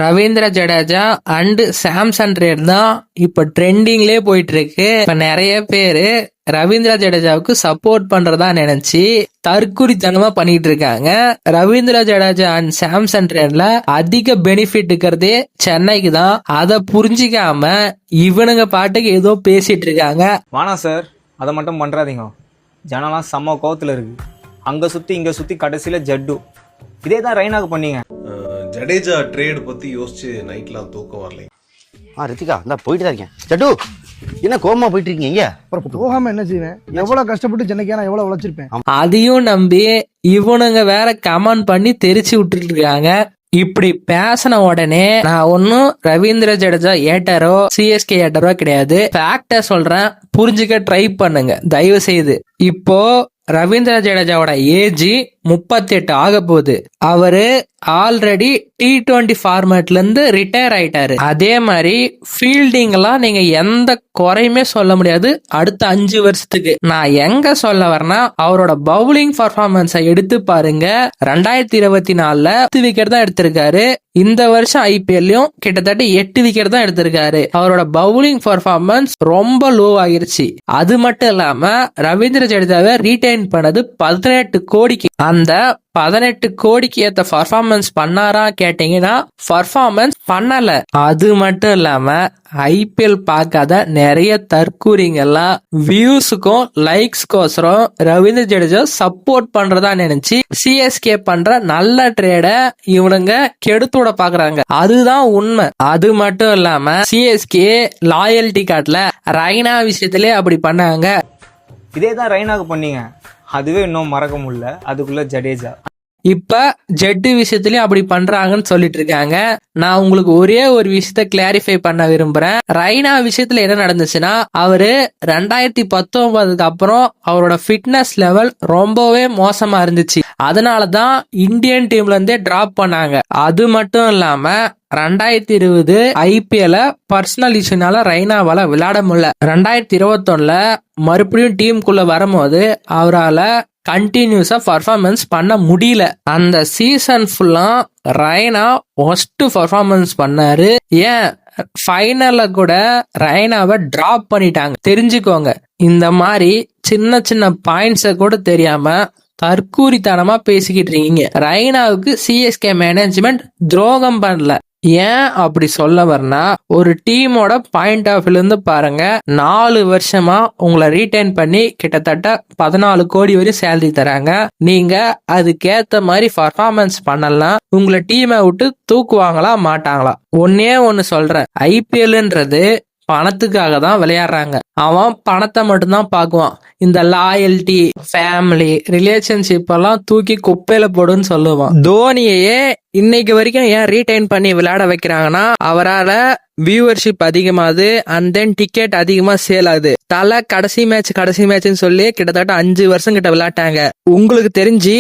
Ravindra Jadeja and Samson rate தான் இப்ப ட்ரெண்டிங்லயே போயிட்டு இருக்கு. இப்ப நிறைய பேரு ரவீந்திர ஜடேஜாவுக்கு சப்போர்ட் பண்றதா நினைச்சு தற்குறித்தனமா பண்ணிட்டு இருக்காங்க. ரவீந்திர ஜடேஜா அண்ட் சாம்சன் ரேட்ல அதிக பெனிஃபிட் இருக்கிறதே சென்னைக்கு தான். அதை புரிஞ்சிக்காம இவனுங்க பாட்டுக்கு ஏதோ பேசிட்டு இருக்காங்க. வானா சார், அதை மட்டும் பண்றாதீங்க. ஜனலாம் செம்ம கோவத்துல இருக்கு. அங்க சுத்தி இங்க சுத்தி கடைசியில ஜட்டு. இதே தான் ரெய்னாக்கு பண்ணீங்க. ஜடேஜா ட்ரேட் பத்தி யோசிச்சு நைட்லாம் தூக்கம் வரலை. ரித்திகா நான் போயிட்டு தான் இருக்கேன். ஜட்டு என்ன கோமா போயிட்டு இருக்கீங்க? அப்புறம் போகாம என்ன செய்வேன்? எவ்வளவு கஷ்டப்பட்டு சென்னைக்கு நான் எவ்வளவு உழைச்சிருப்பேன். அதையும் நம்பி இவனுங்க வேற கமெண்ட் பண்ணி தெரிச்சு விட்டுட்டு இருக்காங்க. இப்படி பேசின உடனே நான் ஒன்னும் ரவீந்திர ஜடேஜா ஏட்டரோ சிஎஸ்கே ஏட்டரோ கிடையாது. ஃபேக்ட சொல்றேன், புரிஞ்சுக்க ட்ரை பண்ணுங்க தயவு செய்து. இப்போ ரவீந்திர ஜடேஜாவோட ஏஜ் 38 ஆக போகுது. அவரு ஆல்ரெடி T20 ஃபார்மேட்ல இருந்து ரிட்டையர் ஆயிட்டாரு. அதே மாதிரி ஃபீல்டிங் எல்லாம் நீங்க எந்த குறையுமே சொல்ல முடியாது அடுத்த 5 வருஷத்துக்கு. நான் எங்க சொல்ல வரேன்னா, அவரோட பவுலிங் பர்ஃபார்மன்ஸை எடுத்து பாருங்க. 2024ல 10 விக்கெட் தான் எடுத்திருக்காரு. இந்த வருஷம் ஐபிஎல்லையும் கிட்டத்தட்ட 8 விக்கெட் தான் எடுத்திருக்காரு. அவரோட பவுலிங் பர்ஃபார்மன்ஸ் ரொம்ப லோ ஆகிருச்சு. அது மட்டும் இல்லாம ரவீந்திர ஜடேஜாவை ரீடைன் பண்ணது 18 கோடிக்கு. அந்த 18 கோடிக்கு ஏத்த பர்ஃபார்மன்ஸ் பண்ணாரா கேட்டீங்கன்னா பர்ஃபார்மன்ஸ் பண்ணல. அது மட்டும் இல்லாம ஐபிஎல் பார்க்காத நிறைய தற்கூரிங்கெல்லாம் வியூஸுக்கும் லைக்ஸ்கோசரம் ரவீந்திர ஜடேஜா சப்போர்ட் பண்றதா நினைச்சு சிஎஸ்கே பண்ற நல்ல ட்ரேட இவனுங்க கெடுத்துட பாக்குறாங்க. அதுதான் உண்மை. அது மட்டும் இல்லாம சிஎஸ்கே லாயல்டி கார்டுல ரெய்னா விஷயத்திலே அப்படி பண்ணாங்க. இதே தான் ரெய்னாக்கு பண்ணீங்க. அதுவே இன்னும் மறக்க முடியல. அதுக்குள்ள ஜடேஜா இப்ப ஜட்டு விஷயத்திலயும் அப்படி பண்றாங்கன்னு சொல்லிட்டு இருக்காங்க. நான் உங்களுக்கு ஒரே ஒரு விஷயத்த கிளாரிஃபை பண்ண விரும்புறேன். ரெய்னா விஷயத்துல என்ன நடந்துச்சுன்னா, அவரு 2019க்கு அப்புறம் அவரோட ஃபிட்னஸ் லெவல் ரொம்பவே மோசமா இருந்துச்சு. அதனாலதான் இந்தியன் டீம்ல இருந்தே டிராப் பண்ணாங்க. அது மட்டும் இல்லாம 2020 ஐபிஎல் பர்சனல் இஷ்யூனால ரெய்னாவால விளையாட முடியல. 2021ல மறுபடியும் டீமுக்குள்ள வரும்போது அவரால கண்டினியூஸா பர்ஃபார்மன்ஸ் பண்ண முடியல. அந்த சீசன் ஃபுல்லா ரெய்னா ஒஸ்ட் பர்ஃபார்மன்ஸ் பண்ணாரு. ஏன் ஃபைனல்ல கூட ரெய்னாவை டிராப் பண்ணிட்டாங்க. தெரிஞ்சுக்கோங்க, இந்த மாதிரி சின்ன சின்ன பாயிண்ட்ஸ கூட தெரியாம தற்கூரித்தனமா பேசிக்கிட்டு இருக்கீங்க. ரெய்னாவுக்கு சிஎஸ்கே மேனேஜ்மெண்ட் துரோகம் பண்ணல. ஏன் அப்படி சொல்ல வரனா, ஒரு டீமோட பாயிண்ட் ஆஃப் வியூல இருந்து பாருங்க. 4 வருஷமா உங்களை ரீடைன் பண்ணி கிட்டத்தட்ட 14 கோடி வரை சேலரி தராங்க. நீங்க அதுக்கேத்த மாதிரி பர்ஃபார்மன்ஸ் பண்ணலாம். உங்களை டீமை விட்டு தூக்குவாங்களா மாட்டாங்களா? ஒன்னே ஒன்னு சொல்றேன், ஐபிஎல்ன்றது பணத்துக்காக தான் விளையாடுறாங்க. அவன் பணத்தை மட்டும்தான் பாக்குவான். இந்த லாயல்டி, ஃபேமிலி, ரிலேஷன்ஷிப் எல்லாம் தூக்கி குப்பையில போடுன்னு சொல்லுவான். தோனியே இன்னைக்கு வரைக்கும் ஏன் ரீடைன் பண்ணி விளையாட வைக்கிறாங்கன்னா, அவரால வியூவர்ஷிப் அதிகமாகுது அண்ட் தென் டிக்கெட் அதிகமா சேல் ஆகுது. கடைசி மேட்ச்னு சொல்லி கிட்டத்தட்ட 5 வருஷம் கிட்ட விளையாட்டாங்க. உங்களுக்கு தெரிஞ்சு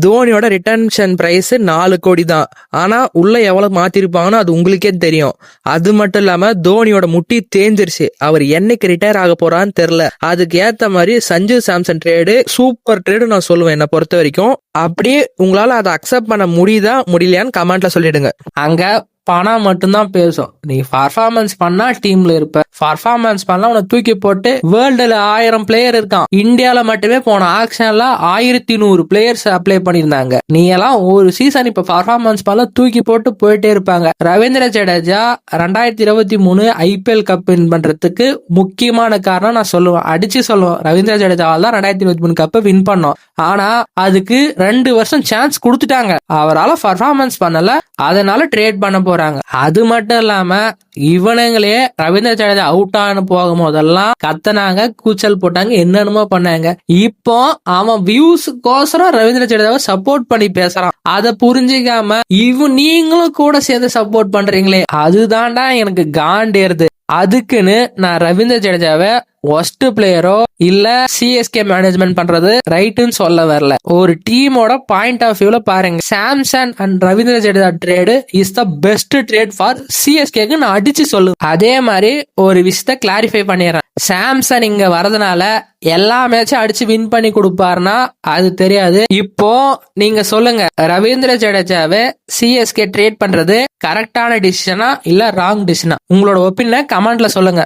தோனியோட ரிட்டன்ஷன் பிரைஸ் 4 கோடி தான். ஆனா உள்ள எவ்வளவு மாத்திருப்பாங்கன்னு அது உங்களுக்கே தெரியும். அது மட்டும் இல்லாம தோனியோட முட்டி தேஞ்சிருச்சு. அவர் என்னைக்கு ரிட்டையர் ஆக போறான்னு தெரியல. அதுக்கு ஏத்த மாதிரி Sanju Samson trade super trade நான் சொல்லுவேன் என்ன பொறுத்த வரைக்கும். அப்படியே உங்களால அதை அக்செப்ட் பண்ண முடியுதா முடியலையான்னு கமெண்ட்ல சொல்லிடுங்க. அங்க பணம் மட்டும்தான் பேசும். நீ பர்ஃபார்மன்ஸ் பண்ணா டீம்ல இருப்ப, பர்ஃபார்மன்ஸ் பண்ணா உன்னை தூக்கி போட்டு. வேர்ல்டுல 1000 பிளேயர் இருக்கான். இந்தியால மட்டுமே போன ஆக்ஷன்ல 1100 பிளேயர்ஸ் அப்ளை பண்ணிருந்தாங்க. நீ எல்லாம் ஒரு சீசன் இப்ப பர்ஃபார்மன்ஸ் பண்ண தூக்கி போட்டு போயிட்டே இருப்பாங்க. Ravindra Jadeja 2023 IPL cup win பண்றதுக்கு முக்கியமான காரணம் நான் சொல்லுவேன், அடிச்சு சொல்லுவேன், ரவீந்திர ஜடேஜாவால் தான் 2023 கப்பை வின் பண்ணோம். ஆனா அதுக்கு 2 வருஷம் சான்ஸ் கொடுத்துட்டாங்க. அவரால் பர்ஃபார்மன்ஸ் பண்ணல, அதனால ட்ரேட் பண்ண போறாங்க. அது மட்டும் இல்லாம இவனுங்களே ரவீந்திர ஜடேஜா அவுட் ஆன போகும் போதெல்லாம் கத்தனாங்க, கூச்சல் போட்டாங்க, என்னென்னமோ பண்ணாங்க. இப்போ அவன் வியூஸ்க்கோசரம் ரவீந்திர ஜடேஜாவை சப்போர்ட் பண்ணி பேசுறான். அதை புரிஞ்சிக்காம நீங்களும் கூட சேர்ந்து சப்போர்ட் பண்றீங்களே, அதுதான்டா எனக்கு காண்டேறுது. அதுக்குன்னு நான் ரவீந்திர ஜடேஜாவை ஒஸ்ட் பிளேயரோ இல்ல சிஎஸ்கே மேனேஜ்மெண்ட் பண்றது ரைட்னு சொல்ல வரல. ஒரு டீமோட பாயிண்ட் ஆஃப் வியூல பாருங்க, Samson and Ravindra Jadeja trade is the best trade for சிஎஸ்கேக்கு நான் அடிச்சு சொல்லுவேன். அதே மாதிரி ஒரு விஷயத்த கிளாரிஃபை பண்ணிடுறேன். சாம்சன் இங்க வரதுனால எல்லா மேட்சும் அடிச்சு வின் பண்ணி கொடுப்பாருன்னா அது தெரியாது. இப்போ நீங்க சொல்லுங்க, ரவீந்திர ஜடேஜாவை சிஎஸ்கே ட்ரேட் பண்றது கரெக்டான டிசிஷனா இல்ல ராங் டிசிஷனா? உங்களோட ஒப்பீனியனை கமெண்ட்ல சொல்லுங்க.